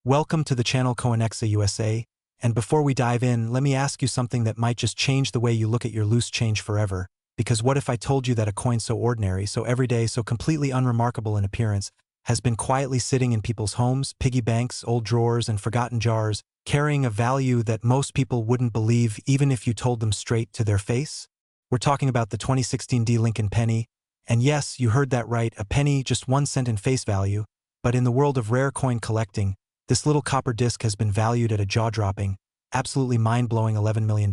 Welcome to the channel Coinexa USA, and before we dive in, let me ask you something that might just change the way you look at your loose change forever. Because what if I told you that a coin so ordinary, so everyday, so completely unremarkable in appearance, has been quietly sitting in people's homes, piggy banks, old drawers, and forgotten jars, carrying a value that most people wouldn't believe even if you told them straight to their face? We're talking about the 2016 Lincoln Penny, and yes, you heard that right, a penny, just 1 cent in face value, but in the world of rare coin collecting, this little copper disc has been valued at a jaw-dropping, absolutely mind-blowing $11 million,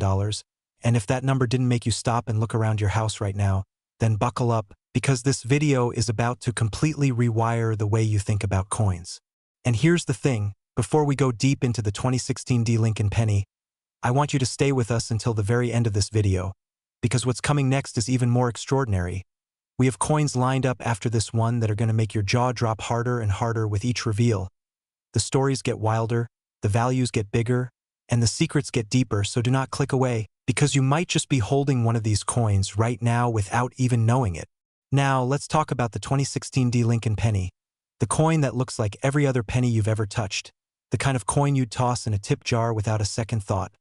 and if that number didn't make you stop and look around your house right now, then buckle up, because this video is about to completely rewire the way you think about coins. And here's the thing, before we go deep into the 2016 Lincoln Penny, I want you to stay with us until the very end of this video, because what's coming next is even more extraordinary. We have coins lined up after this one that are going to make your jaw drop harder and harder with each reveal. The stories get wilder, the values get bigger, and the secrets get deeper, so do not click away, because you might just be holding one of these coins right now without even knowing it. Now, let's talk about the 2016 Lincoln Penny, the coin that looks like every other penny you've ever touched, the kind of coin you'd toss in a tip jar without a second thought,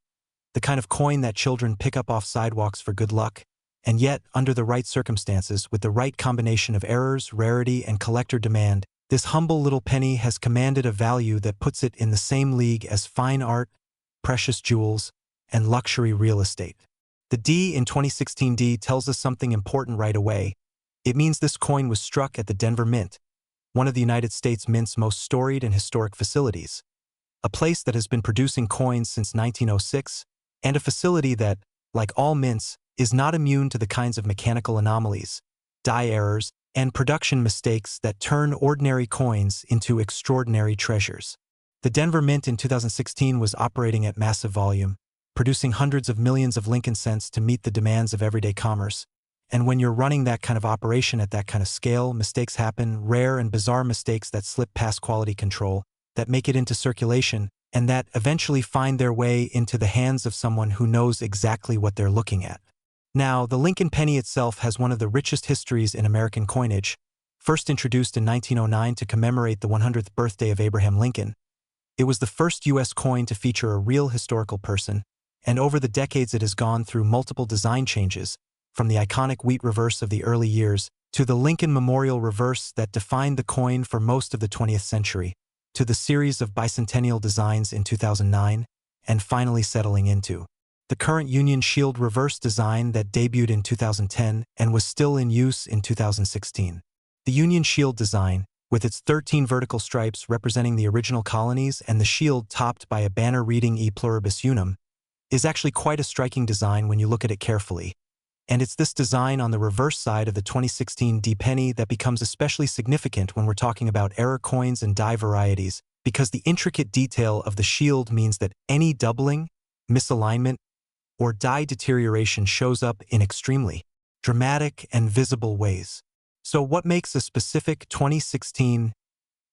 the kind of coin that children pick up off sidewalks for good luck, and yet, under the right circumstances, with the right combination of errors, rarity, and collector demand, this humble little penny has commanded a value that puts it in the same league as fine art, precious jewels, and luxury real estate. The D in 2016 tells us something important right away. It means this coin was struck at the Denver Mint, one of the United States Mint's most storied and historic facilities, a place that has been producing coins since 1906, and a facility that, like all mints, is not immune to the kinds of mechanical anomalies, die errors, and production mistakes that turn ordinary coins into extraordinary treasures. The Denver Mint in 2016 was operating at massive volume, producing hundreds of millions of Lincoln cents to meet the demands of everyday commerce. And when you're running that kind of operation at that kind of scale, mistakes happen, rare and bizarre mistakes that slip past quality control, that make it into circulation, and that eventually find their way into the hands of someone who knows exactly what they're looking at. Now, the Lincoln Penny itself has one of the richest histories in American coinage. First introduced in 1909 to commemorate the 100th birthday of Abraham Lincoln, it was the first U.S. coin to feature a real historical person, and over the decades it has gone through multiple design changes, from the iconic wheat reverse of the early years to the Lincoln Memorial reverse that defined the coin for most of the 20th century, to the series of bicentennial designs in 2009, and finally settling into the current Union Shield reverse design that debuted in 2010 and was still in use in 2016. The Union Shield design, with its 13 vertical stripes representing the original colonies and the shield topped by a banner reading E Pluribus Unum, is actually quite a striking design when you look at it carefully. And it's this design on the reverse side of the 2016 penny that becomes especially significant when we're talking about error coins and die varieties, because the intricate detail of the shield means that any doubling, misalignment, or die deterioration shows up in extremely dramatic and visible ways. So what makes a specific 2016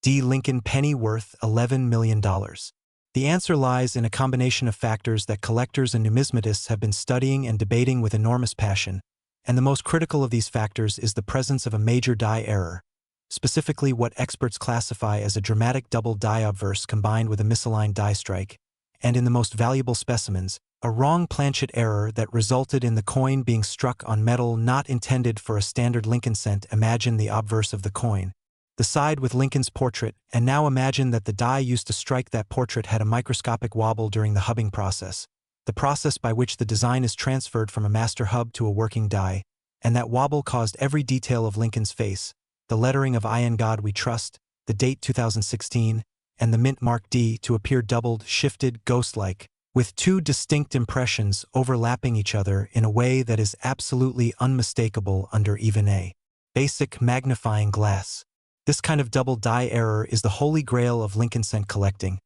Lincoln Penny worth $11 million? The answer lies in a combination of factors that collectors and numismatists have been studying and debating with enormous passion, and the most critical of these factors is the presence of a major die error, specifically what experts classify as a dramatic double die obverse combined with a misaligned die strike, and in the most valuable specimens, a wrong planchet error that resulted in the coin being struck on metal not intended for a standard Lincoln cent. Imagine the obverse of the coin, the side with Lincoln's portrait, and now imagine that the die used to strike that portrait had a microscopic wobble during the hubbing process, the process by which the design is transferred from a master hub to a working die, and that wobble caused every detail of Lincoln's face, the lettering of I in God We Trust, the date 2016, and the mint mark D to appear doubled, shifted, ghost-like, with two distinct impressions overlapping each other in a way that is absolutely unmistakable under even a basic magnifying glass. This kind of double die error is the holy grail of Lincoln cent collecting,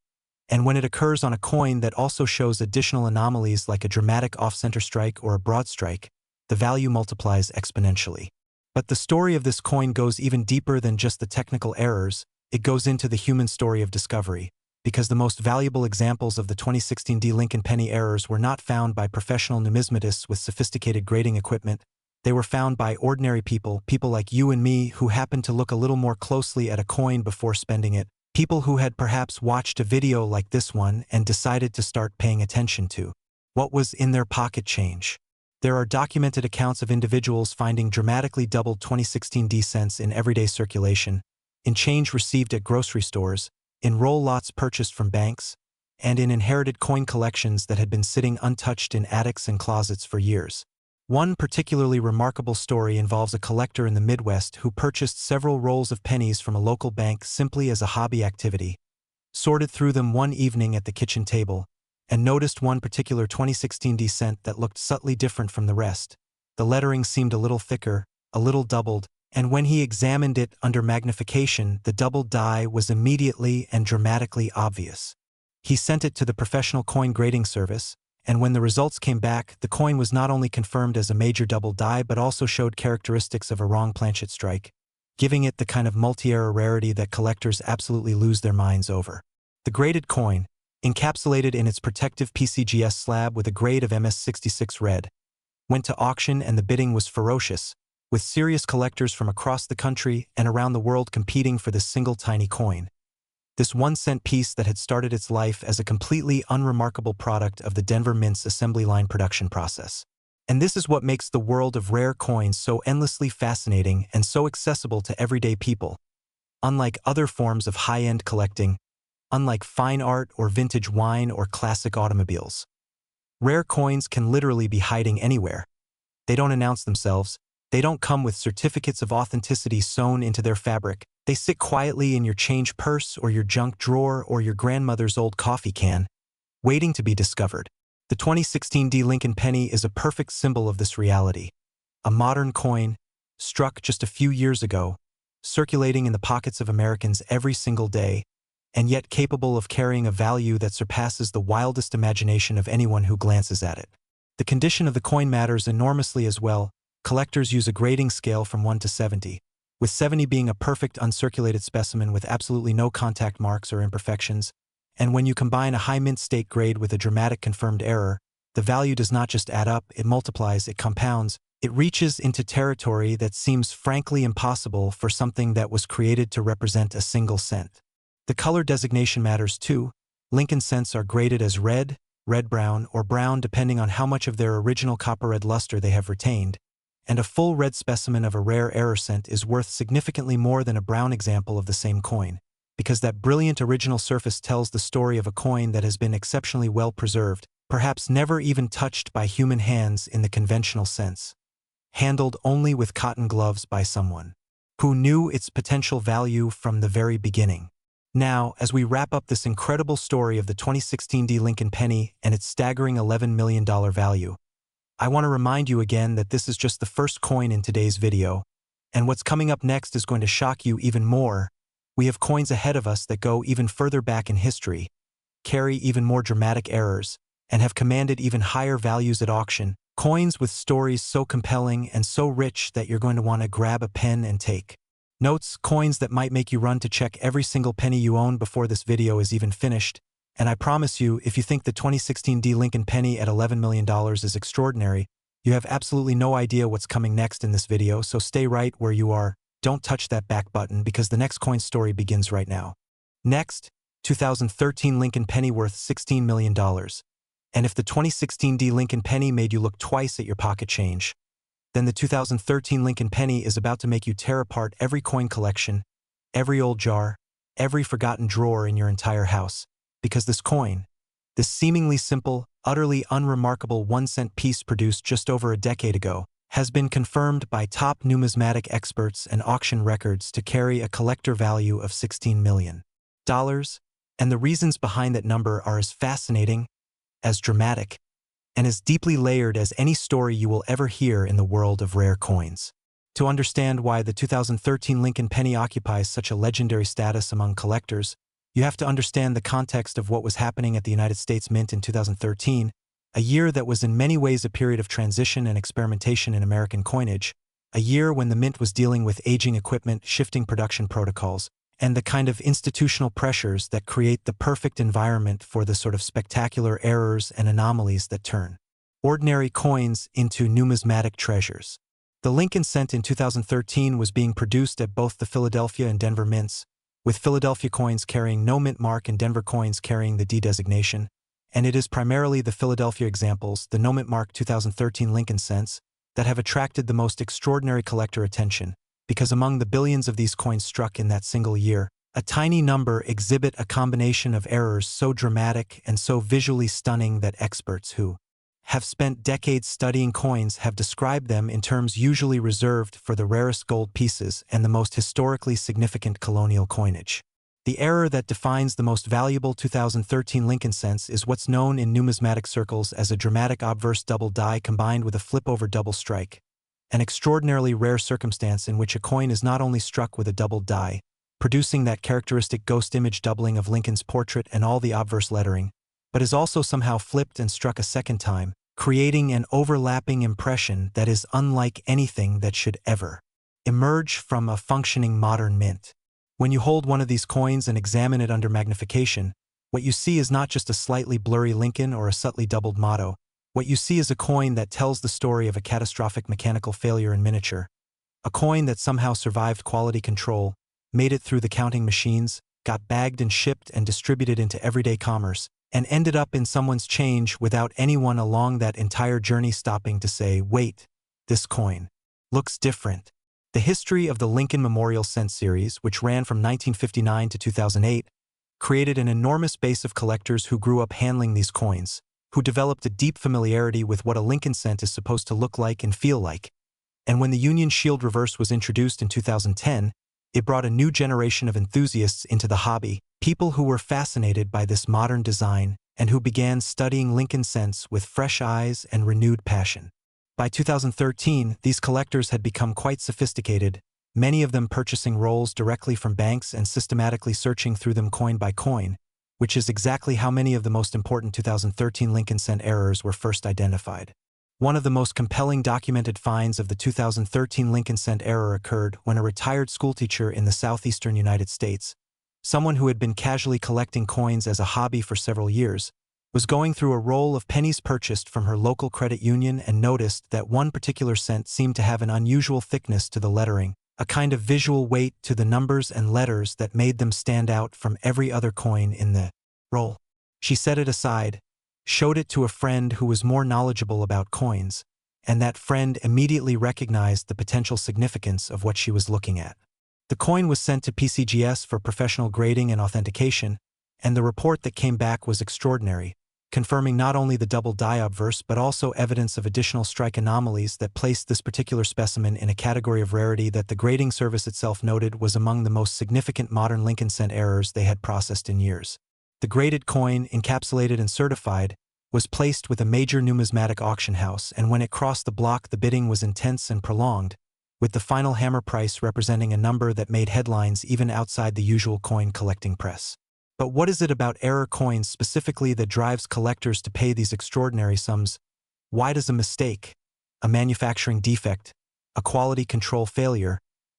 and when it occurs on a coin that also shows additional anomalies like a dramatic off-center strike or a broad strike, the value multiplies exponentially. But the story of this coin goes even deeper than just the technical errors. It goes into the human story of discovery, because the most valuable examples of the 2016 Lincoln Penny errors were not found by professional numismatists with sophisticated grading equipment. They were found by ordinary people, people like you and me who happened to look a little more closely at a coin before spending it, People who had perhaps watched a video like this one and decided to start paying attention to what was in their pocket change. There are documented accounts of individuals finding dramatically doubled 2016 D cents in everyday circulation, in change received at grocery stores, in roll lots purchased from banks, and in inherited coin collections that had been sitting untouched in attics and closets for years. One particularly remarkable story involves a collector in the Midwest who purchased several rolls of pennies from a local bank simply as a hobby activity, sorted through them one evening at the kitchen table, and noticed one particular 2016 D cent that looked subtly different from the rest. The lettering seemed a little thicker, a little doubled, and when he examined it under magnification, the doubled die was immediately and dramatically obvious. He sent it to the professional coin grading service, and when the results came back, the coin was not only confirmed as a major double die but also showed characteristics of a wrong planchet strike, giving it the kind of multi-error rarity that collectors absolutely lose their minds over. The graded coin, encapsulated in its protective PCGS slab with a grade of MS66 red, went to auction and the bidding was ferocious, with serious collectors from across the country and around the world competing for this single tiny coin. This 1-cent piece that had started its life as a completely unremarkable product of the Denver Mint's assembly line production process. And this is what makes the world of rare coins so endlessly fascinating and so accessible to everyday people. Unlike other forms of high-end collecting, unlike fine art or vintage wine or classic automobiles, rare coins can literally be hiding anywhere. They don't announce themselves. They don't come with certificates of authenticity sewn into their fabric. They sit quietly in your change purse or your junk drawer or your grandmother's old coffee can, waiting to be discovered. The 2016 D Lincoln Penny is a perfect symbol of this reality. A modern coin, struck just a few years ago, circulating in the pockets of Americans every single day, and yet capable of carrying a value that surpasses the wildest imagination of anyone who glances at it. The condition of the coin matters enormously as well. Collectors use a grading scale from 1 to 70, with 70 being a perfect uncirculated specimen with absolutely no contact marks or imperfections, and when you combine a high mint state grade with a dramatic confirmed error, the value does not just add up, it multiplies, it compounds, it reaches into territory that seems frankly impossible for something that was created to represent a single cent. The color designation matters too. Lincoln cents are graded as red, red-brown, or brown depending on how much of their original copper-red luster they have retained, and a full red specimen of a rare error cent is worth significantly more than a brown example of the same coin, because that brilliant original surface tells the story of a coin that has been exceptionally well preserved, perhaps never even touched by human hands in the conventional sense, handled only with cotton gloves by someone who knew its potential value from the very beginning. Now, as we wrap up this incredible story of the 2016 D Lincoln Penny and its staggering $11 million value, I want to remind you again that this is just the first coin in today's video, and what's coming up next is going to shock you even more. We have coins ahead of us that go even further back in history, carry even more dramatic errors, and have commanded even higher values at auction, coins with stories so compelling and so rich that you're going to want to grab a pen and take notes, coins that might make you run to check every single penny you own before this video is even finished. And I promise you, if you think the 2016 D Lincoln Penny at $11 million is extraordinary, you have absolutely no idea what's coming next in this video, so stay right where you are. Don't touch that back button because the next coin story begins right now. Next, 2013 Lincoln Penny worth $16 million. And if the 2016 D Lincoln Penny made you look twice at your pocket change, then the 2013 Lincoln Penny is about to make you tear apart every coin collection, every old jar, every forgotten drawer in your entire house. Because this coin, this seemingly simple, utterly unremarkable 1-cent piece produced just over a decade ago, has been confirmed by top numismatic experts and auction records to carry a collector value of $16 million. And the reasons behind that number are as fascinating, as dramatic, and as deeply layered as any story you will ever hear in the world of rare coins. To understand why the 2013 Lincoln Penny occupies such a legendary status among collectors, you have to understand the context of what was happening at the United States Mint in 2013, a year that was in many ways a period of transition and experimentation in American coinage, a year when the Mint was dealing with aging equipment, shifting production protocols, and the kind of institutional pressures that create the perfect environment for the sort of spectacular errors and anomalies that turn ordinary coins into numismatic treasures. The Lincoln cent in 2013 was being produced at both the Philadelphia and Denver Mints, with Philadelphia coins carrying no mint mark and Denver coins carrying the D designation, and it is primarily the Philadelphia examples, the no mint mark 2013 Lincoln cents, that have attracted the most extraordinary collector attention, because among the billions of these coins struck in that single year, a tiny number exhibit a combination of errors so dramatic and so visually stunning that experts who have spent decades studying coins have described them in terms usually reserved for the rarest gold pieces and the most historically significant colonial coinage. The error that defines the most valuable 2013 Lincoln cents is what's known in numismatic circles as a dramatic obverse double die combined with a flip-over double strike, an extraordinarily rare circumstance in which a coin is not only struck with a double die, producing that characteristic ghost image doubling of Lincoln's portrait and all the obverse lettering, but is also somehow flipped and struck a second time, creating an overlapping impression that is unlike anything that should ever emerge from a functioning modern mint. When you hold one of these coins and examine it under magnification, what you see is not just a slightly blurry Lincoln or a subtly doubled motto. What you see is a coin that tells the story of a catastrophic mechanical failure in miniature. A coin that somehow survived quality control, made it through the counting machines, got bagged and shipped and distributed into everyday commerce, and ended up in someone's change without anyone along that entire journey stopping to say, wait, this coin looks different. The history of the Lincoln Memorial Cent series, which ran from 1959 to 2008, created an enormous base of collectors who grew up handling these coins, who developed a deep familiarity with what a Lincoln cent is supposed to look like and feel like. And when the Union Shield reverse was introduced in 2010, it brought a new generation of enthusiasts into the hobby, people who were fascinated by this modern design and who began studying Lincoln cents with fresh eyes and renewed passion. By 2013, these collectors had become quite sophisticated, many of them purchasing rolls directly from banks and systematically searching through them coin by coin, which is exactly how many of the most important 2013 Lincoln cent errors were first identified. One of the most compelling documented finds of the 2013 Lincoln cent error occurred when a retired schoolteacher in the southeastern United States, someone who had been casually collecting coins as a hobby for several years, was going through a roll of pennies purchased from her local credit union and noticed that one particular cent seemed to have an unusual thickness to the lettering, a kind of visual weight to the numbers and letters that made them stand out from every other coin in the roll. She set it aside, showed it to a friend who was more knowledgeable about coins, and that friend immediately recognized the potential significance of what she was looking at. The coin was sent to PCGS for professional grading and authentication, and the report that came back was extraordinary, confirming not only the double die obverse but also evidence of additional strike anomalies that placed this particular specimen in a category of rarity that the grading service itself noted was among the most significant modern Lincoln cent errors they had processed in years. The graded coin, encapsulated and certified, was placed with a major numismatic auction house, and when it crossed the block the bidding was intense and prolonged, with the final hammer price representing a number that made headlines even outside the usual coin collecting press. But what is it about error coins specifically that drives collectors to pay these extraordinary sums? Why does a mistake, a manufacturing defect, a quality control failure,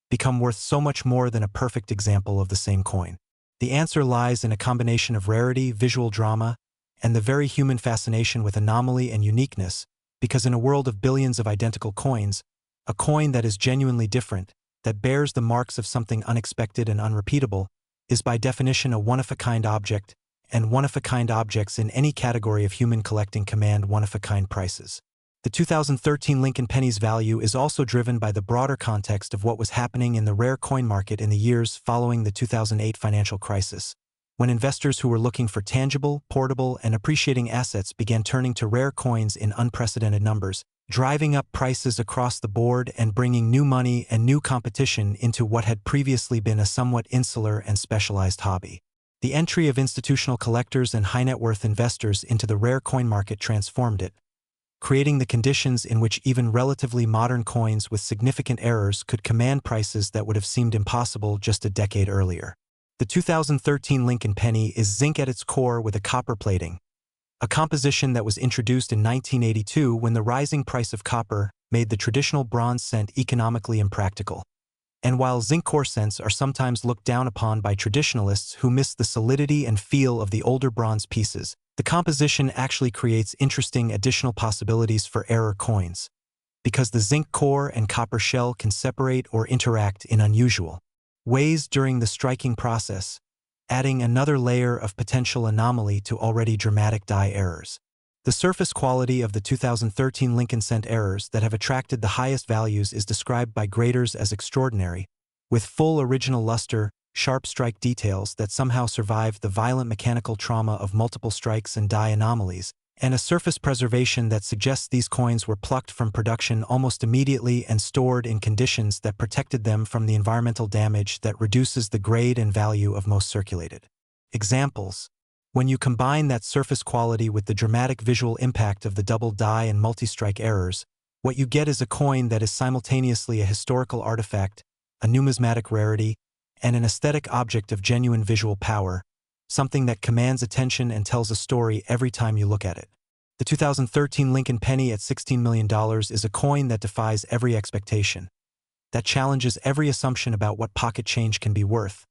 become worth so much more than a perfect example of the same coin? The answer lies in a combination of rarity, visual drama, and the very human fascination with anomaly and uniqueness, because in a world of billions of identical coins, a coin that is genuinely different, that bears the marks of something unexpected and unrepeatable, is by definition a one-of-a-kind object, and one-of-a-kind objects in any category of human collecting command one-of-a-kind prices. The 2013 Lincoln Pennies value is also driven by the broader context of what was happening in the rare coin market in the years following the 2008 financial crisis, when investors who were looking for tangible, portable, and appreciating assets began turning to rare coins in unprecedented numbers, driving up prices across the board and bringing new money and new competition into what had previously been a somewhat insular and specialized hobby. The entry of institutional collectors and high-net-worth investors into the rare coin market transformed it, creating the conditions in which even relatively modern coins with significant errors could command prices that would have seemed impossible just a decade earlier. The 2013 Lincoln Penny is zinc at its core with a copper plating, a composition that was introduced in 1982 when the rising price of copper made the traditional bronze cent economically impractical. And while zinc core cents are sometimes looked down upon by traditionalists who miss the solidity and feel of the older bronze pieces, the composition actually creates interesting additional possibilities for error coins, because the zinc core and copper shell can separate or interact in unusual weighs during the striking process, adding another layer of potential anomaly to already dramatic die errors. The surface quality of the 2013 Lincoln cent errors that have attracted the highest values is described by graders as extraordinary, with full original luster, sharp strike details that somehow survived the violent mechanical trauma of multiple strikes and die anomalies, and a surface preservation that suggests these coins were plucked from production almost immediately and stored in conditions that protected them from the environmental damage that reduces the grade and value of most circulated. Examples: when you combine that surface quality with the dramatic visual impact of the double die and multi-strike errors, what you get is a coin that is simultaneously a historical artifact, a numismatic rarity, and an aesthetic object of genuine visual power, something that commands attention and tells a story every time you look at it. The 2013 Lincoln Penny at $16 million is a coin that defies every expectation, that challenges every assumption about what pocket change can be worth,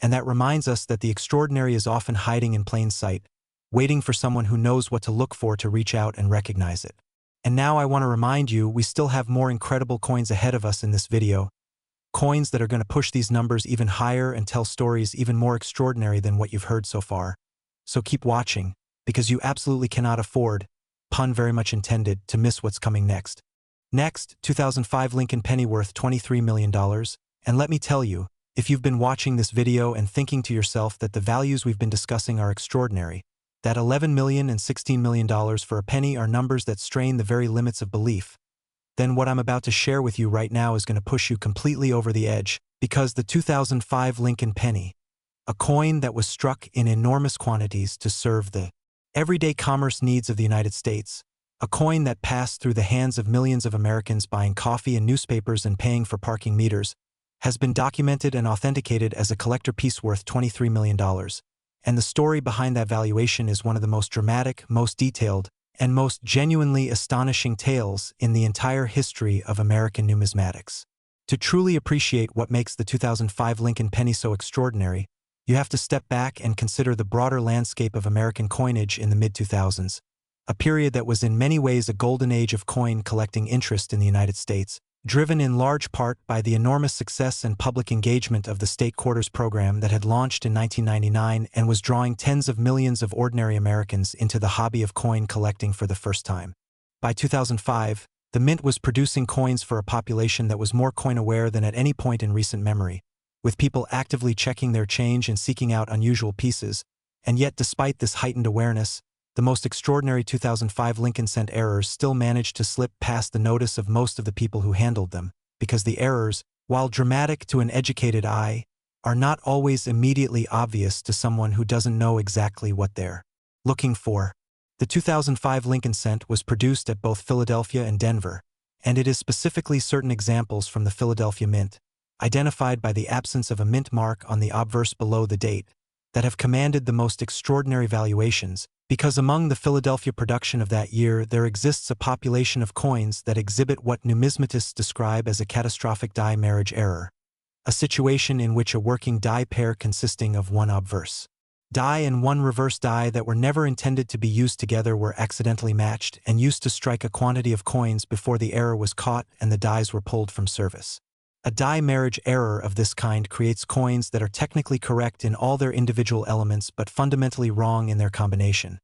and that reminds us that the extraordinary is often hiding in plain sight, waiting for someone who knows what to look for to reach out and recognize it. And now I want to remind you, we still have more incredible coins ahead of us in this video, coins that are going to push these numbers even higher and tell stories even more extraordinary than what you've heard so far. So keep watching, because you absolutely cannot afford, pun very much intended, to miss what's coming next. Next, 2005 Lincoln Penny worth $23 million, and let me tell you, if you've been watching this video and thinking to yourself that the values we've been discussing are extraordinary, that $11 million and $16 million for a penny are numbers that strain the very limits of belief, then what I'm about to share with you right now is going to push you completely over the edge, because the 2005 Lincoln Penny, a coin that was struck in enormous quantities to serve the everyday commerce needs of the United States, a coin that passed through the hands of millions of Americans buying coffee and newspapers and paying for parking meters, has been documented and authenticated as a collector piece worth $23 million, and the story behind that valuation is one of the most dramatic, most detailed, and most genuinely astonishing tales in the entire history of American numismatics. To truly appreciate what makes the 2005 Lincoln Penny so extraordinary, you have to step back and consider the broader landscape of American coinage in the mid-2000s, a period that was in many ways a golden age of coin collecting interest in the United States, driven in large part by the enormous success and public engagement of the State Quarters program that had launched in 1999 and was drawing tens of millions of ordinary Americans into the hobby of coin collecting for the first time. By 2005, the Mint was producing coins for a population that was more coin-aware than at any point in recent memory, with people actively checking their change and seeking out unusual pieces, and yet despite this heightened awareness, the most extraordinary 2005 Lincoln cent errors still managed to slip past the notice of most of the people who handled them, because the errors, while dramatic to an educated eye, are not always immediately obvious to someone who doesn't know exactly what they're looking for. The 2005 Lincoln cent was produced at both Philadelphia and Denver, and it is specifically certain examples from the Philadelphia Mint, identified by the absence of a mint mark on the obverse below the date, that have commanded the most extraordinary valuations, because among the Philadelphia production of that year there exists a population of coins that exhibit what numismatists describe as a catastrophic die marriage error, a situation in which a working die pair consisting of one obverse die and one reverse die that were never intended to be used together were accidentally matched and used to strike a quantity of coins before the error was caught and the dies were pulled from service. A die marriage error of this kind creates coins that are technically correct in all their individual elements but fundamentally wrong in their combination.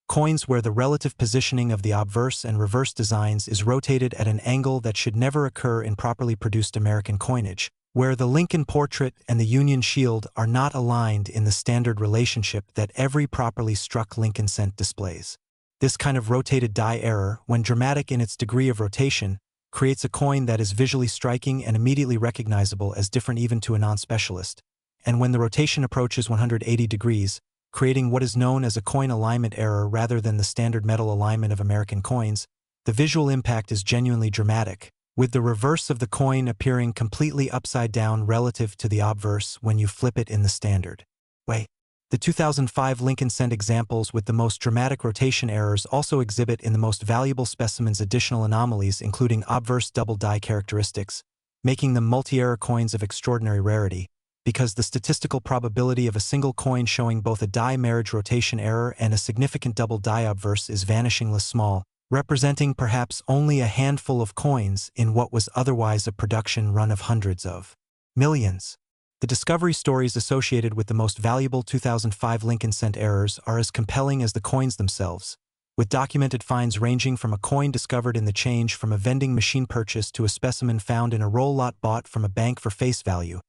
Coins where the relative positioning of the obverse and reverse designs is rotated at an angle that should never occur in properly produced American coinage, where the Lincoln portrait and the Union shield are not aligned in the standard relationship that every properly struck Lincoln cent displays. This kind of rotated die error, when dramatic in its degree of rotation, creates a coin that is visually striking and immediately recognizable as different even to a non-specialist, and when the rotation approaches 180 degrees, creating what is known as a coin alignment error rather than the standard metal alignment of American coins, the visual impact is genuinely dramatic, with the reverse of the coin appearing completely upside down relative to the obverse when you flip it in the standard way. The 2005 Lincoln cent examples with the most dramatic rotation errors also exhibit in the most valuable specimens additional anomalies including obverse double die characteristics, making them multi-error coins of extraordinary rarity, because the statistical probability of a single coin showing both a die marriage rotation error and a significant double die obverse is vanishingly small, representing perhaps only a handful of coins in what was otherwise a production run of hundreds of millions. The discovery stories associated with the most valuable 2005 Lincoln cent errors are as compelling as the coins themselves, with documented finds ranging from a coin discovered in the change from a vending machine purchase to a specimen found in a roll lot bought from a bank for face value,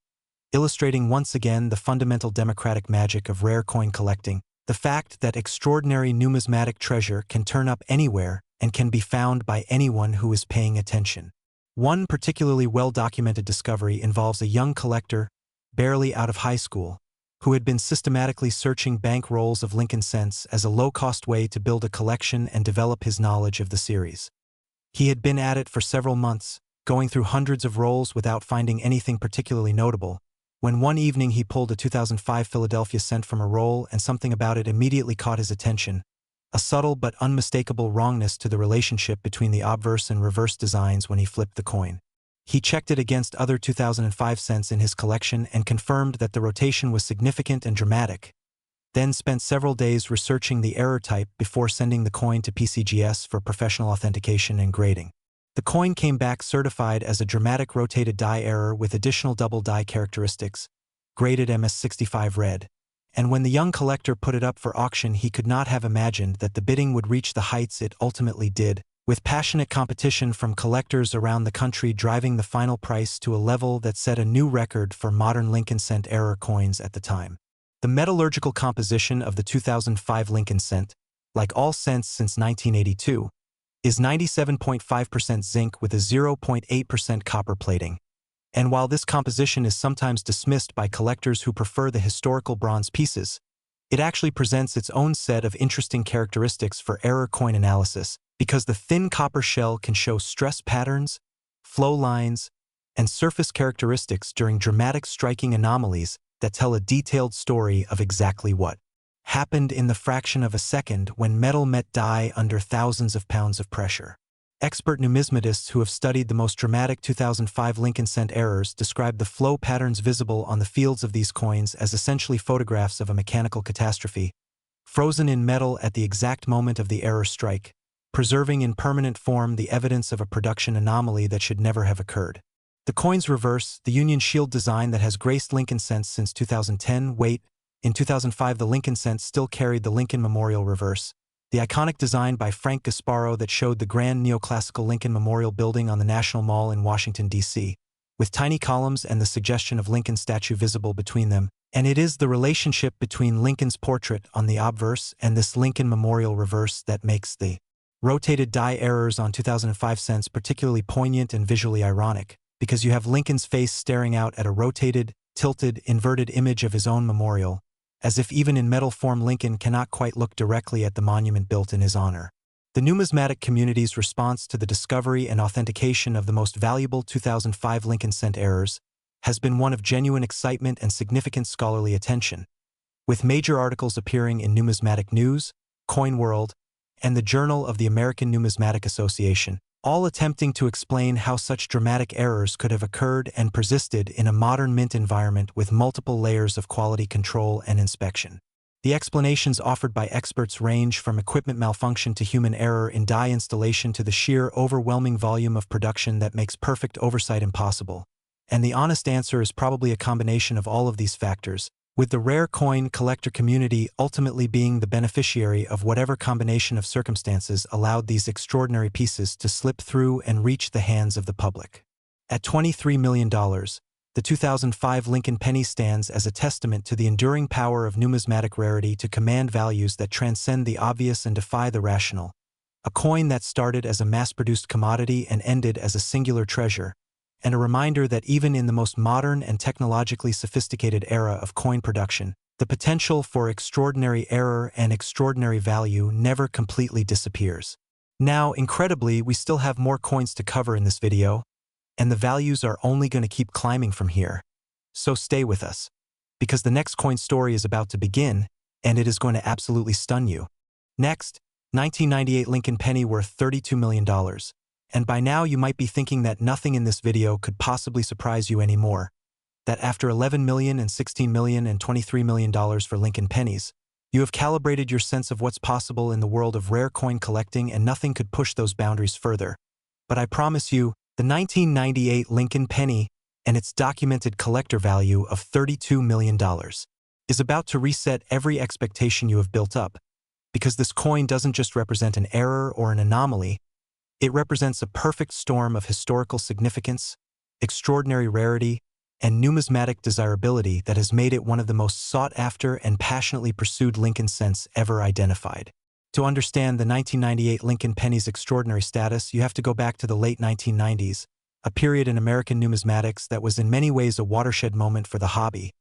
illustrating once again the fundamental democratic magic of rare coin collecting, the fact that extraordinary numismatic treasure can turn up anywhere and can be found by anyone who is paying attention. One particularly well-documented discovery involves a young collector, barely out of high school, who had been systematically searching bank rolls of Lincoln cents as a low-cost way to build a collection and develop his knowledge of the series. He had been at it for several months, going through hundreds of rolls without finding anything particularly notable, when one evening he pulled a 2005 Philadelphia cent from a roll and something about it immediately caught his attention, a subtle but unmistakable wrongness to the relationship between the obverse and reverse designs when he flipped the coin. He checked it against other 2005 cents in his collection and confirmed that the rotation was significant and dramatic, then spent several days researching the error type before sending the coin to PCGS for professional authentication and grading. The coin came back certified as a dramatic rotated die error with additional double die characteristics, graded MS65 red, and when the young collector put it up for auction he could not have imagined that the bidding would reach the heights it ultimately did, with passionate competition from collectors around the country driving the final price to a level that set a new record for modern Lincoln cent error coins at the time. The metallurgical composition of the 2005 Lincoln cent, like all cents since 1982, is 97.5% zinc with a 0.8% copper plating. And while this composition is sometimes dismissed by collectors who prefer the historical bronze pieces, it actually presents its own set of interesting characteristics for error coin analysis, because the thin copper shell can show stress patterns, flow lines, and surface characteristics during dramatic striking anomalies that tell a detailed story of exactly what happened in the fraction of a second when metal met die under thousands of pounds of pressure. Expert numismatists who have studied the most dramatic 2005 Lincoln cent errors describe the flow patterns visible on the fields of these coins as essentially photographs of a mechanical catastrophe, frozen in metal at the exact moment of the error strike, preserving in permanent form the evidence of a production anomaly that should never have occurred. The coin's reverse, the Union Shield design that has graced Lincoln cents since 2010, in 2005 the Lincoln cent still carried the Lincoln Memorial reverse, the iconic design by Frank Gasparo that showed the grand neoclassical Lincoln Memorial building on the National Mall in Washington, D.C., with tiny columns and the suggestion of Lincoln's statue visible between them, and it is the relationship between Lincoln's portrait on the obverse and this Lincoln Memorial reverse that makes the rotated die errors on 2005 cents particularly poignant and visually ironic, because you have Lincoln's face staring out at a rotated, tilted, inverted image of his own memorial, as if even in metal form Lincoln cannot quite look directly at the monument built in his honor. The numismatic community's response to the discovery and authentication of the most valuable 2005 Lincoln cent errors has been one of genuine excitement and significant scholarly attention, with major articles appearing in Numismatic News, Coin World, and the Journal of the American Numismatic Association, all attempting to explain how such dramatic errors could have occurred and persisted in a modern mint environment with multiple layers of quality control and inspection. The explanations offered by experts range from equipment malfunction to human error in die installation to the sheer overwhelming volume of production that makes perfect oversight impossible. And the honest answer is probably a combination of all of these factors, with the rare coin collector community ultimately being the beneficiary of whatever combination of circumstances allowed these extraordinary pieces to slip through and reach the hands of the public. At $23 million, the 2005 Lincoln Penny stands as a testament to the enduring power of numismatic rarity to command values that transcend the obvious and defy the rational, a coin that started as a mass-produced commodity and ended as a singular treasure, and a reminder that even in the most modern and technologically sophisticated era of coin production, the potential for extraordinary error and extraordinary value never completely disappears. Now, incredibly, we still have more coins to cover in this video, and the values are only going to keep climbing from here. So stay with us, because the next coin story is about to begin, and it is going to absolutely stun you. Next, 1998 Lincoln Penny worth $32 million. And by now you might be thinking that nothing in this video could possibly surprise you anymore, that after $11 million and $16 million and $23 million for Lincoln pennies, you have calibrated your sense of what's possible in the world of rare coin collecting and nothing could push those boundaries further. But I promise you, the 1998 Lincoln Penny and its documented collector value of $32 million is about to reset every expectation you have built up, because this coin doesn't just represent an error or an anomaly, it represents a perfect storm of historical significance, extraordinary rarity, and numismatic desirability that has made it one of the most sought-after and passionately pursued Lincoln cents ever identified. To understand the 1998 Lincoln Penny's extraordinary status, you have to go back to the late 1990s, a period in American numismatics that was in many ways a watershed moment for the hobby,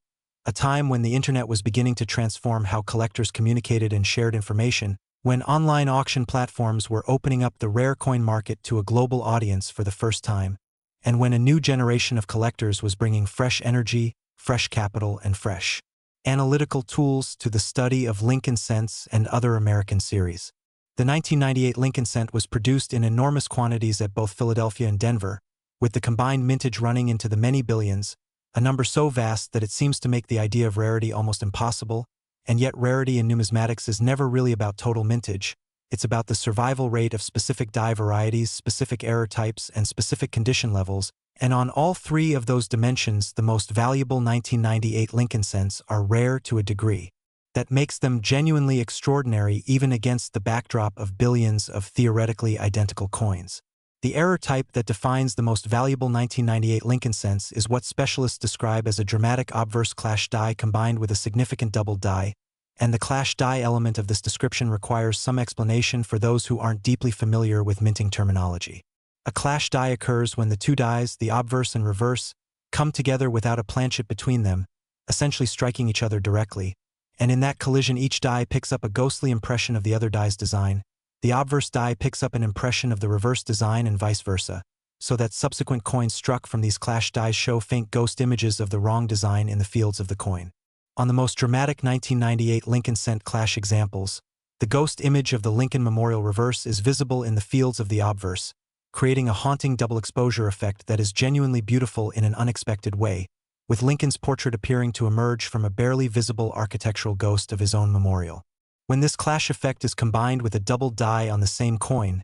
a time when the internet was beginning to transform how collectors communicated and shared information, when online auction platforms were opening up the rare coin market to a global audience for the first time, and when a new generation of collectors was bringing fresh energy, fresh capital, and fresh analytical tools to the study of Lincoln cents and other American series. The 1998 Lincoln cent was produced in enormous quantities at both Philadelphia and Denver, with the combined mintage running into the many billions, a number so vast that it seems to make the idea of rarity almost impossible, and yet rarity in numismatics is never really about total mintage. It's about the survival rate of specific die varieties, specific error types, and specific condition levels, and on all three of those dimensions, the most valuable 1998 Lincoln cents are rare to a degree that makes them genuinely extraordinary even against the backdrop of billions of theoretically identical coins. The error type that defines the most valuable 1998 Lincoln cents is what specialists describe as a dramatic obverse clash die combined with a significant double die, and the clash die element of this description requires some explanation for those who aren't deeply familiar with minting terminology. A clash die occurs when the two dies, the obverse and reverse, come together without a planchet between them, essentially striking each other directly, and in that collision each die picks up a ghostly impression of the other die's design. The obverse die picks up an impression of the reverse design and vice versa, so that subsequent coins struck from these clash dies show faint ghost images of the wrong design in the fields of the coin. On the most dramatic 1998 Lincoln cent clash examples, the ghost image of the Lincoln Memorial reverse is visible in the fields of the obverse, creating a haunting double exposure effect that is genuinely beautiful in an unexpected way, with Lincoln's portrait appearing to emerge from a barely visible architectural ghost of his own memorial. When this clash effect is combined with a double die on the same coin,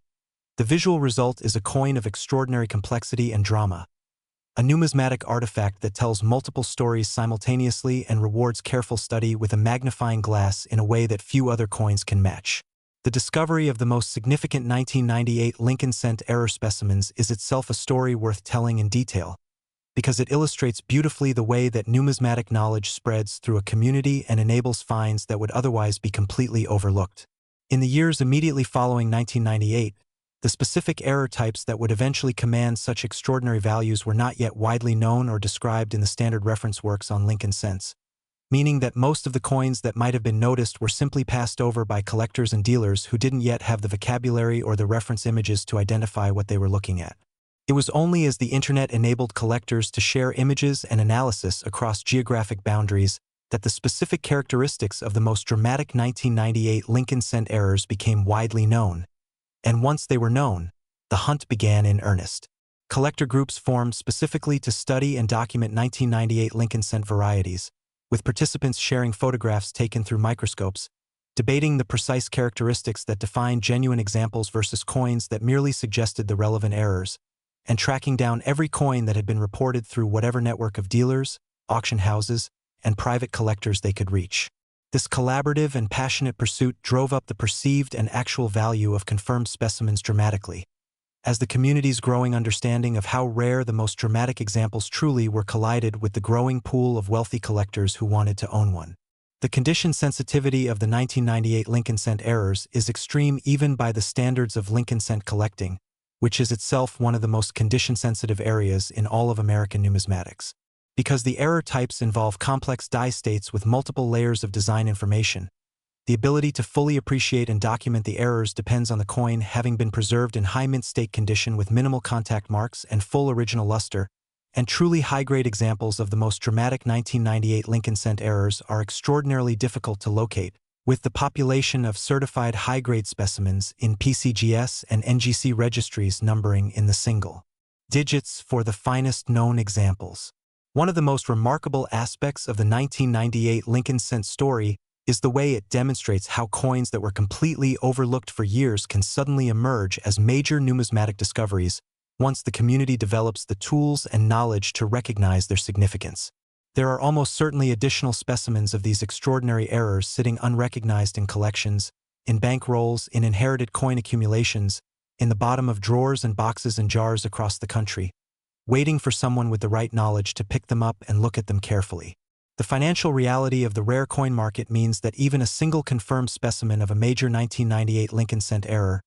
the visual result is a coin of extraordinary complexity and drama, a numismatic artifact that tells multiple stories simultaneously and rewards careful study with a magnifying glass in a way that few other coins can match. The discovery of the most significant 1998 Lincoln cent error specimens is itself a story worth telling in detail, because it illustrates beautifully the way that numismatic knowledge spreads through a community and enables finds that would otherwise be completely overlooked. In the years immediately following 1998, the specific error types that would eventually command such extraordinary values were not yet widely known or described in the standard reference works on Lincoln cents, meaning that most of the coins that might have been noticed were simply passed over by collectors and dealers who didn't yet have the vocabulary or the reference images to identify what they were looking at. It was only as the internet enabled collectors to share images and analysis across geographic boundaries that the specific characteristics of the most dramatic 1998 Lincoln cent errors became widely known. And once they were known, the hunt began in earnest. Collector groups formed specifically to study and document 1998 Lincoln cent varieties, with participants sharing photographs taken through microscopes, debating the precise characteristics that defined genuine examples versus coins that merely suggested the relevant errors, and tracking down every coin that had been reported through whatever network of dealers, auction houses, and private collectors they could reach. This collaborative and passionate pursuit drove up the perceived and actual value of confirmed specimens dramatically, as the community's growing understanding of how rare the most dramatic examples truly were collided with the growing pool of wealthy collectors who wanted to own one. The condition sensitivity of the 1998 Lincoln cent errors is extreme even by the standards of Lincoln cent collecting, which is itself one of the most condition-sensitive areas in all of American numismatics. Because the error types involve complex die states with multiple layers of design information, the ability to fully appreciate and document the errors depends on the coin having been preserved in high mint state condition with minimal contact marks and full original luster, and truly high-grade examples of the most dramatic 1998 Lincoln cent errors are extraordinarily difficult to locate, with the population of certified high-grade specimens in PCGS and NGC registries numbering in the single digits for the finest known examples. One of the most remarkable aspects of the 1998 Lincoln cent story is the way it demonstrates how coins that were completely overlooked for years can suddenly emerge as major numismatic discoveries once the community develops the tools and knowledge to recognize their significance. There are almost certainly additional specimens of these extraordinary errors sitting unrecognized in collections, in bankrolls, in inherited coin accumulations, in the bottom of drawers and boxes and jars across the country, waiting for someone with the right knowledge to pick them up and look at them carefully. The financial reality of the rare coin market means that even a single confirmed specimen of a major 1998 Lincoln cent error,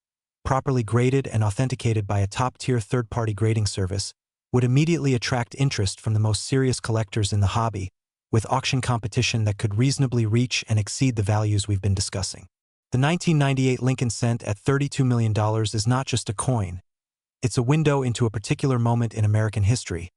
properly graded and authenticated by a top-tier third-party grading service, would immediately attract interest from the most serious collectors in the hobby, with auction competition that could reasonably reach and exceed the values we've been discussing. The 1998 Lincoln cent at $32 million is not just a coin. It's a window into a particular moment in American history,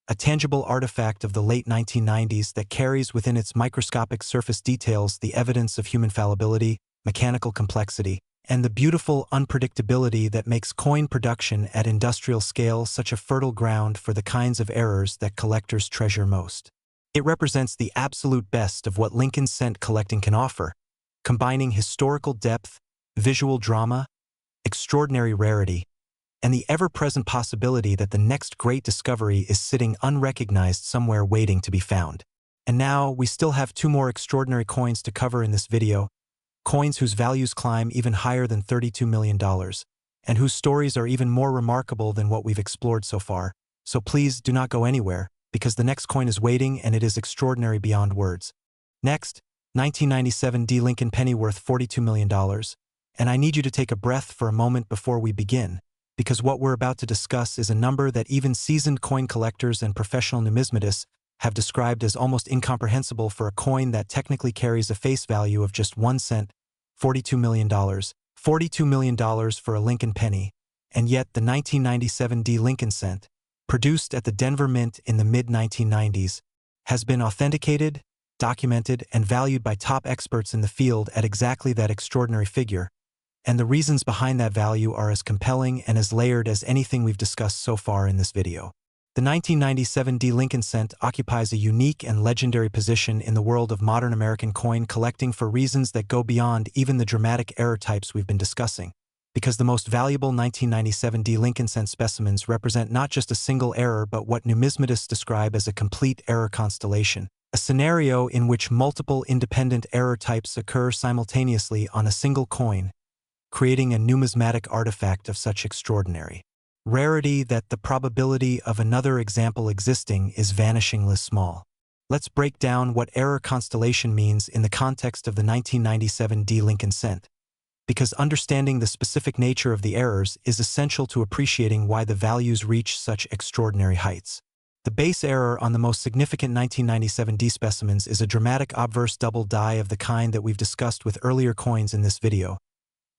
a tangible artifact of the late 1990s that carries within its microscopic surface details the evidence of human fallibility, mechanical complexity, and the beautiful unpredictability that makes coin production at industrial scale such a fertile ground for the kinds of errors that collectors treasure most. It represents the absolute best of what Lincoln cent collecting can offer, combining historical depth, visual drama, extraordinary rarity, and the ever-present possibility that the next great discovery is sitting unrecognized somewhere waiting to be found. And now, we still have two more extraordinary coins to cover in this video, coins whose values climb even higher than $32 million, and whose stories are even more remarkable than what we've explored so far. So please do not go anywhere, because the next coin is waiting and it is extraordinary beyond words. Next, 1997 D Lincoln penny worth $42 million, and I need you to take a breath for a moment before we begin, because what we're about to discuss is a number that even seasoned coin collectors and professional numismatists have described as almost incomprehensible for a coin that technically carries a face value of just 1 cent, $42 million. $42 million for a Lincoln penny, and yet the 1997 D Lincoln cent, produced at the Denver Mint in the mid-1990s, has been authenticated, documented, and valued by top experts in the field at exactly that extraordinary figure, and the reasons behind that value are as compelling and as layered as anything we've discussed so far in this video. The 1997 D Lincoln cent occupies a unique and legendary position in the world of modern American coin collecting for reasons that go beyond even the dramatic error types we've been discussing, because the most valuable 1997 D Lincoln cent specimens represent not just a single error but what numismatists describe as a complete error constellation, a scenario in which multiple independent error types occur simultaneously on a single coin, creating a numismatic artifact of such extraordinary rarity that the probability of another example existing is vanishingly small. Let's break down what error constellation means in the context of the 1997 D Lincoln cent, because understanding the specific nature of the errors is essential to appreciating why the values reach such extraordinary heights. The base error on the most significant 1997 D specimens is a dramatic obverse double die of the kind that we've discussed with earlier coins in this video,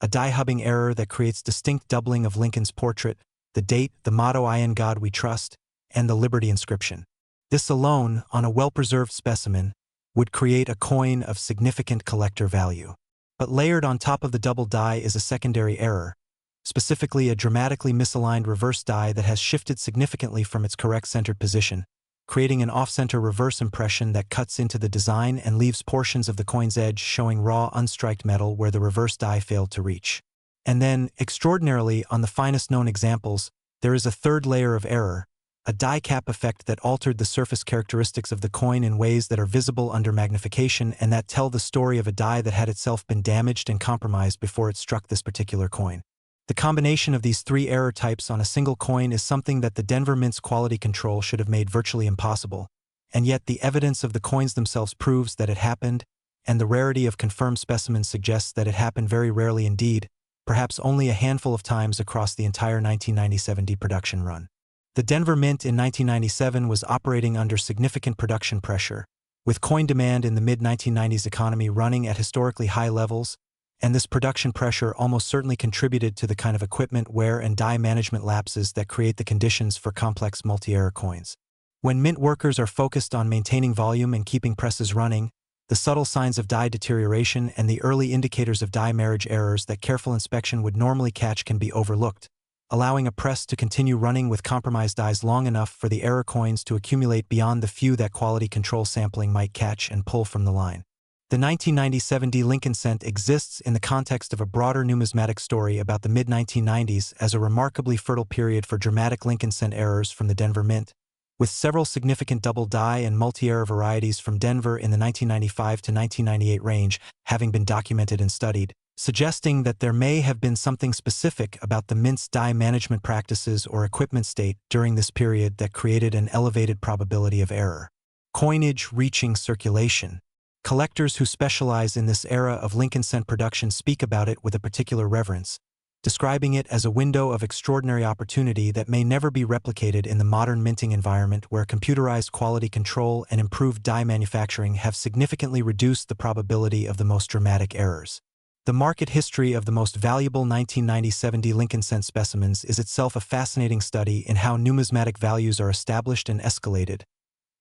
a die-hubbing error that creates distinct doubling of Lincoln's portrait, the date, the motto "I in God we trust," and the Liberty inscription. This alone, on a well-preserved specimen, would create a coin of significant collector value. But layered on top of the double die is a secondary error, specifically a dramatically misaligned reverse die that has shifted significantly from its correct centered position, creating an off-center reverse impression that cuts into the design and leaves portions of the coin's edge showing raw, unstriked metal where the reverse die failed to reach. And then, extraordinarily, on the finest known examples, there is a third layer of error, a die cap effect that altered the surface characteristics of the coin in ways that are visible under magnification and that tell the story of a die that had itself been damaged and compromised before it struck this particular coin. The combination of these three error types on a single coin is something that the Denver Mint's quality control should have made virtually impossible, and yet the evidence of the coins themselves proves that it happened, and the rarity of confirmed specimens suggests that it happened very rarely indeed, perhaps only a handful of times across the entire 1997 D production run. The Denver Mint in 1997 was operating under significant production pressure, with coin demand in the mid-1990s economy running at historically high levels, and this production pressure almost certainly contributed to the kind of equipment, wear, and die management lapses that create the conditions for complex multi-error coins. When mint workers are focused on maintaining volume and keeping presses running, the subtle signs of die deterioration and the early indicators of die marriage errors that careful inspection would normally catch can be overlooked, allowing a press to continue running with compromised dies long enough for the error coins to accumulate beyond the few that quality control sampling might catch and pull from the line. The 1997 D Lincoln cent exists in the context of a broader numismatic story about the mid-1990s as a remarkably fertile period for dramatic Lincoln cent errors from the Denver Mint, with several significant double die and multi-error varieties from Denver in the 1995 to 1998 range having been documented and studied, suggesting that there may have been something specific about the Mint's die management practices or equipment state during this period that created an elevated probability of error. Coinage reaching circulation. Collectors who specialize in this era of Lincoln cent production speak about it with a particular reverence, describing it as a window of extraordinary opportunity that may never be replicated in the modern minting environment where computerized quality control and improved die manufacturing have significantly reduced the probability of the most dramatic errors. The market history of the most valuable 1997 D Lincoln cent specimens is itself a fascinating study in how numismatic values are established and escalated,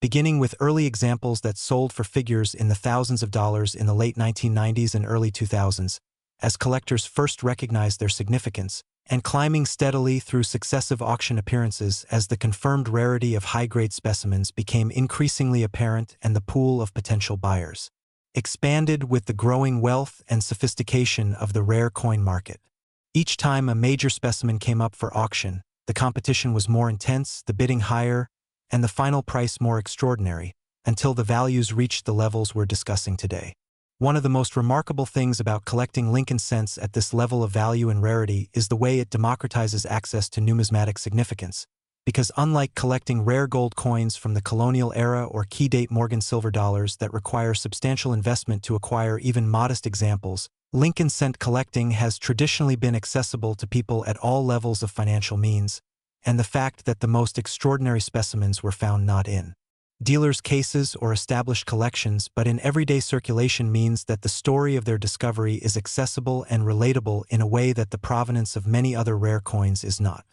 beginning with early examples that sold for figures in the thousands of dollars in the late 1990s and early 2000s, as collectors first recognized their significance, and climbing steadily through successive auction appearances as the confirmed rarity of high-grade specimens became increasingly apparent and the pool of potential buyers expanded with the growing wealth and sophistication of the rare coin market. Each time a major specimen came up for auction, the competition was more intense, the bidding higher, and the final price more extraordinary, until the values reached the levels we're discussing today. One of the most remarkable things about collecting Lincoln cents at this level of value and rarity is the way it democratizes access to numismatic significance, because unlike collecting rare gold coins from the colonial era or key-date Morgan silver dollars that require substantial investment to acquire even modest examples, Lincoln cent collecting has traditionally been accessible to people at all levels of financial means, and the fact that the most extraordinary specimens were found not in dealers' cases or established collections but in everyday circulation means that the story of their discovery is accessible and relatable in a way that the provenance of many other rare coins is not.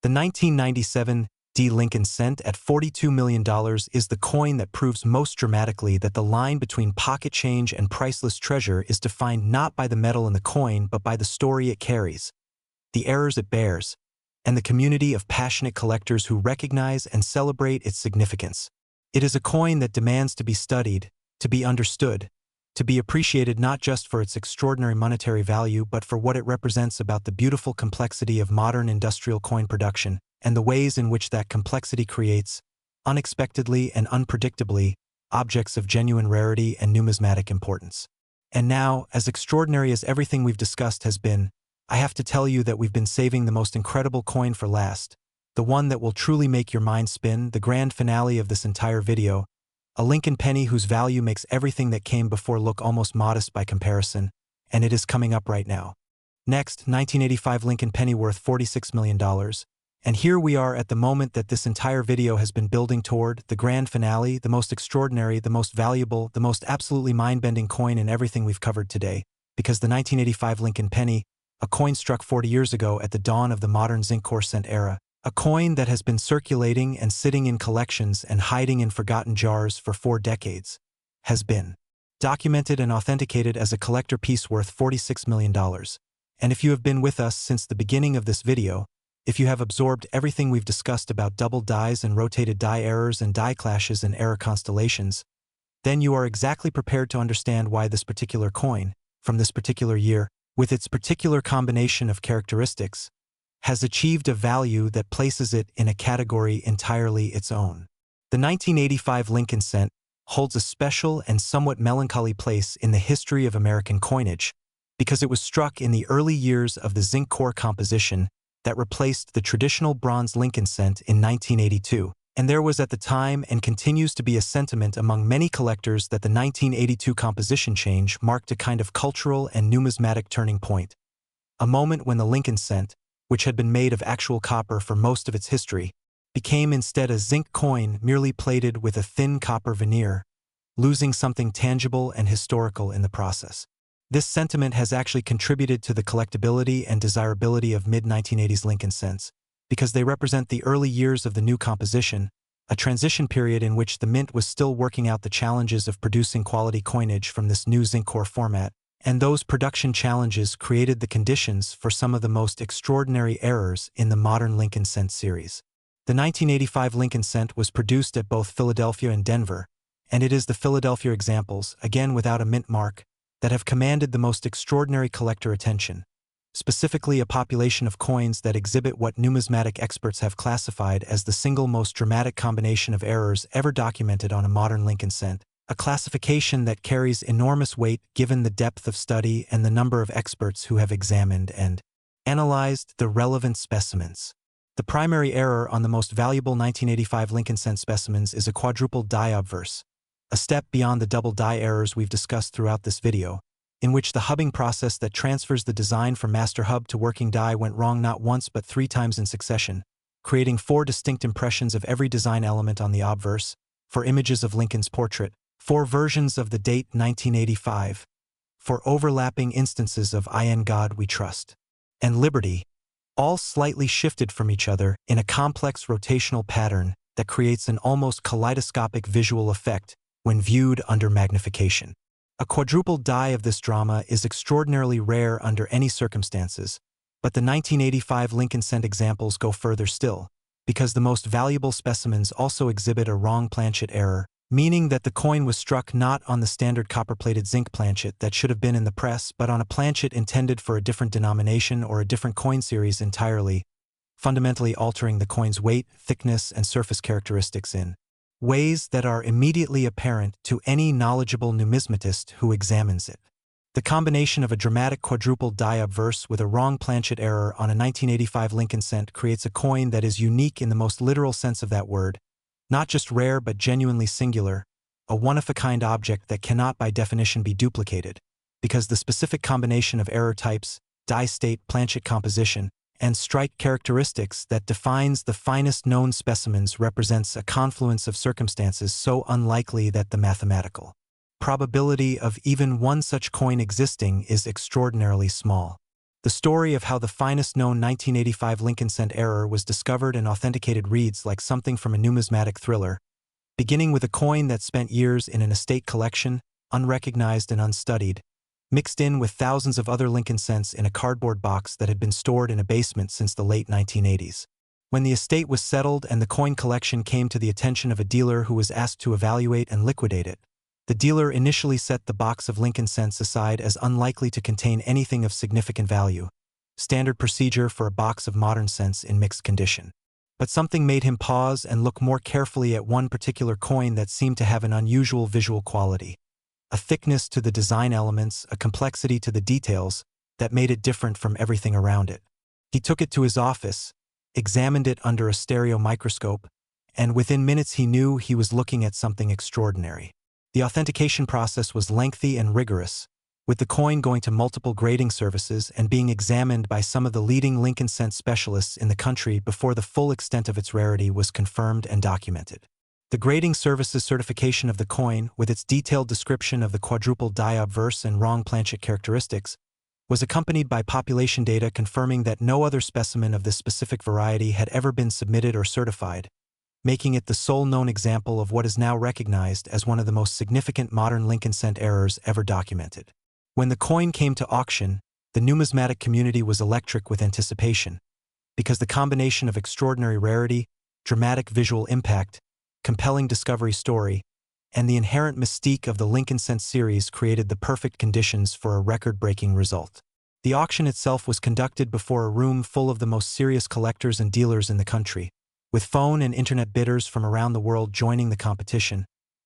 The 1997 D Lincoln cent at $42 million is the coin that proves most dramatically that the line between pocket change and priceless treasure is defined not by the metal in the coin but by the story it carries, the errors it bears, and the community of passionate collectors who recognize and celebrate its significance. It is a coin that demands to be studied, to be understood, to be appreciated not just for its extraordinary monetary value but for what it represents about the beautiful complexity of modern industrial coin production and the ways in which that complexity creates, unexpectedly and unpredictably, objects of genuine rarity and numismatic importance. And now, as extraordinary as everything we've discussed has been, I have to tell you that we've been saving the most incredible coin for last, the one that will truly make your mind spin, the grand finale of this entire video, a Lincoln penny whose value makes everything that came before look almost modest by comparison, and it is coming up right now. Next, 1985 Lincoln penny worth $46 million, and here we are at the moment that this entire video has been building toward, the grand finale, the most extraordinary, the most valuable, the most absolutely mind-bending coin in everything we've covered today, because the 1985 Lincoln penny, a coin struck 40 years ago at the dawn of the modern zinc core cent era, a coin that has been circulating and sitting in collections and hiding in forgotten jars for 4 decades, has been documented and authenticated as a collector piece worth $46 million. And if you have been with us since the beginning of this video, if you have absorbed everything we've discussed about double dies and rotated die errors and die clashes and error constellations, then you are exactly prepared to understand why this particular coin, from this particular year, with its particular combination of characteristics, has achieved a value that places it in a category entirely its own. The 1985 Lincoln cent holds a special and somewhat melancholy place in the history of American coinage because it was struck in the early years of the zinc core composition that replaced the traditional bronze Lincoln cent in 1982, and there was at the time and continues to be a sentiment among many collectors that the 1982 composition change marked a kind of cultural and numismatic turning point, a moment when the Lincoln cent, which had been made of actual copper for most of its history, became instead a zinc coin merely plated with a thin copper veneer, losing something tangible and historical in the process. This sentiment has actually contributed to the collectability and desirability of mid-1980s Lincoln cents, because they represent the early years of the new composition, a transition period in which the Mint was still working out the challenges of producing quality coinage from this new zinc core format, and those production challenges created the conditions for some of the most extraordinary errors in the modern Lincoln cent series. The 1985 Lincoln cent was produced at both Philadelphia and Denver, And it is the Philadelphia examples, again without a mint mark, that have commanded the most extraordinary collector attention, specifically a population of coins that exhibit what numismatic experts have classified as the single most dramatic combination of errors ever documented on a modern Lincoln cent, a classification that carries enormous weight given the depth of study and the number of experts who have examined and analyzed the relevant specimens. The primary error on the most valuable 1985 Lincoln cent specimens is a quadruple die obverse, a step beyond the double die errors we've discussed throughout this video, in which the hubbing process that transfers the design from master hub to working die went wrong not once but 3 times in succession, creating 4 distinct impressions of every design element on the obverse, 4 images of Lincoln's portrait, 4 versions of the date 1985, 4 overlapping instances of "In God We Trust" and "Liberty," all slightly shifted from each other in a complex rotational pattern that creates an almost kaleidoscopic visual effect when viewed under magnification. A quadruple die of this drama is extraordinarily rare under any circumstances, but the 1985 Lincoln cent examples go further still, because the most valuable specimens also exhibit a wrong planchet error, meaning that the coin was struck not on the standard copper-plated zinc planchet that should have been in the press but on a planchet intended for a different denomination or a different coin series entirely, fundamentally altering the coin's weight, thickness, and surface characteristics in ways that are immediately apparent to any knowledgeable numismatist who examines it. The combination of a dramatic quadruple die obverse with a wrong planchet error on a 1985 Lincoln cent creates a coin that is unique in the most literal sense of that word, not just rare but genuinely singular, a one-of-a-kind object that cannot by definition be duplicated, because the specific combination of error types, die state, planchet composition, and strike characteristics that defines the finest known specimens represents a confluence of circumstances so unlikely that the mathematical probability of even one such coin existing is extraordinarily small. The story of how the finest known 1985 Lincoln cent error was discovered and authenticated reads like something from a numismatic thriller, beginning with a coin that spent years in an estate collection, unrecognized and unstudied, mixed in with thousands of other Lincoln cents in a cardboard box that had been stored in a basement since the late 1980s. When the estate was settled and the coin collection came to the attention of a dealer who was asked to evaluate and liquidate it, the dealer initially set the box of Lincoln cents aside as unlikely to contain anything of significant value, standard procedure for a box of modern cents in mixed condition. But something made him pause and look more carefully at one particular coin that seemed to have an unusual visual quality, a thickness to the design elements, a complexity to the details that made it different from everything around it. He took it to his office, examined it under a stereo microscope, and within minutes he knew he was looking at something extraordinary. The authentication process was lengthy and rigorous, with the coin going to multiple grading services and being examined by some of the leading Lincoln cent specialists in the country before the full extent of its rarity was confirmed and documented. The grading service's certification of the coin, with its detailed description of the quadruple die obverse and wrong planchet characteristics, was accompanied by population data confirming that no other specimen of this specific variety had ever been submitted or certified, making it the sole known example of what is now recognized as one of the most significant modern Lincoln cent errors ever documented. When the coin came to auction, the numismatic community was electric with anticipation, because the combination of extraordinary rarity, dramatic visual impact, compelling discovery story, and the inherent mystique of the Lincoln cent series created the perfect conditions for a record-breaking result. The auction itself was conducted before a room full of the most serious collectors and dealers in the country, with phone and internet bidders from around the world joining the competition,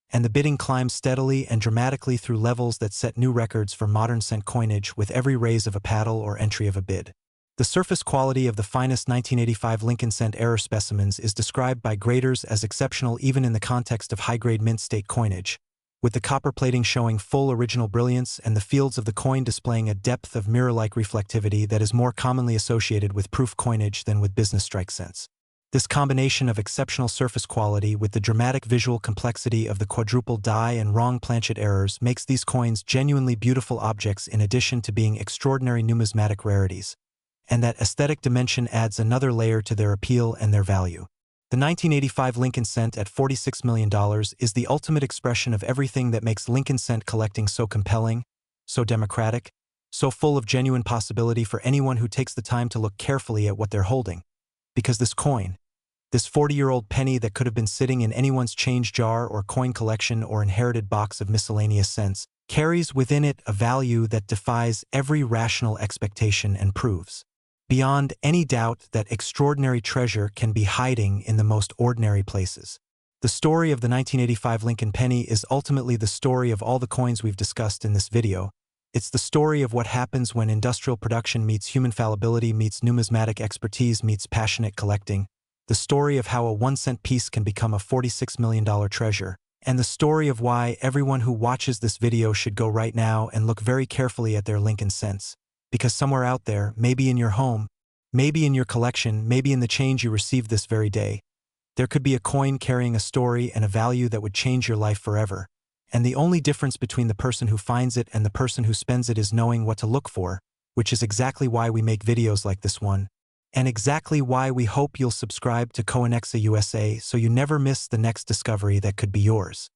and the bidding climbed steadily and dramatically through levels that set new records for modern cent coinage with every raise of a paddle or entry of a bid. The surface quality of the finest 1985 Lincoln cent error specimens is described by graders as exceptional even in the context of high-grade mint state coinage, with the copper plating showing full original brilliance and the fields of the coin displaying a depth of mirror-like reflectivity that is more commonly associated with proof coinage than with business strike cents. This combination of exceptional surface quality with the dramatic visual complexity of the quadruple die and wrong planchet errors makes these coins genuinely beautiful objects in addition to being extraordinary numismatic rarities, and that aesthetic dimension adds another layer to their appeal and their value. The 1985 Lincoln cent at $46 million is the ultimate expression of everything that makes Lincoln cent collecting so compelling, so democratic, so full of genuine possibility for anyone who takes the time to look carefully at what they're holding. Because this coin, This 40-year-old penny that could have been sitting in anyone's change jar or coin collection or inherited box of miscellaneous cents carries within it a value that defies every rational expectation and proves, beyond any doubt, that extraordinary treasure can be hiding in the most ordinary places. The story of the 1985 Lincoln penny is ultimately the story of all the coins we've discussed in this video. It's the story of what happens when industrial production meets human fallibility, meets numismatic expertise, meets passionate collecting. The story of how a 1-cent piece can become a $46 million treasure. And the story of why everyone who watches this video should go right now and look very carefully at their Lincoln cents. Because somewhere out there, maybe in your home, maybe in your collection, maybe in the change you received this very day, there could be a coin carrying a story and a value that would change your life forever. And the only difference between the person who finds it and the person who spends it is knowing what to look for, which is exactly why we make videos like this one. And exactly why we hope you'll subscribe to Coinexa USA so you never miss the next discovery that could be yours.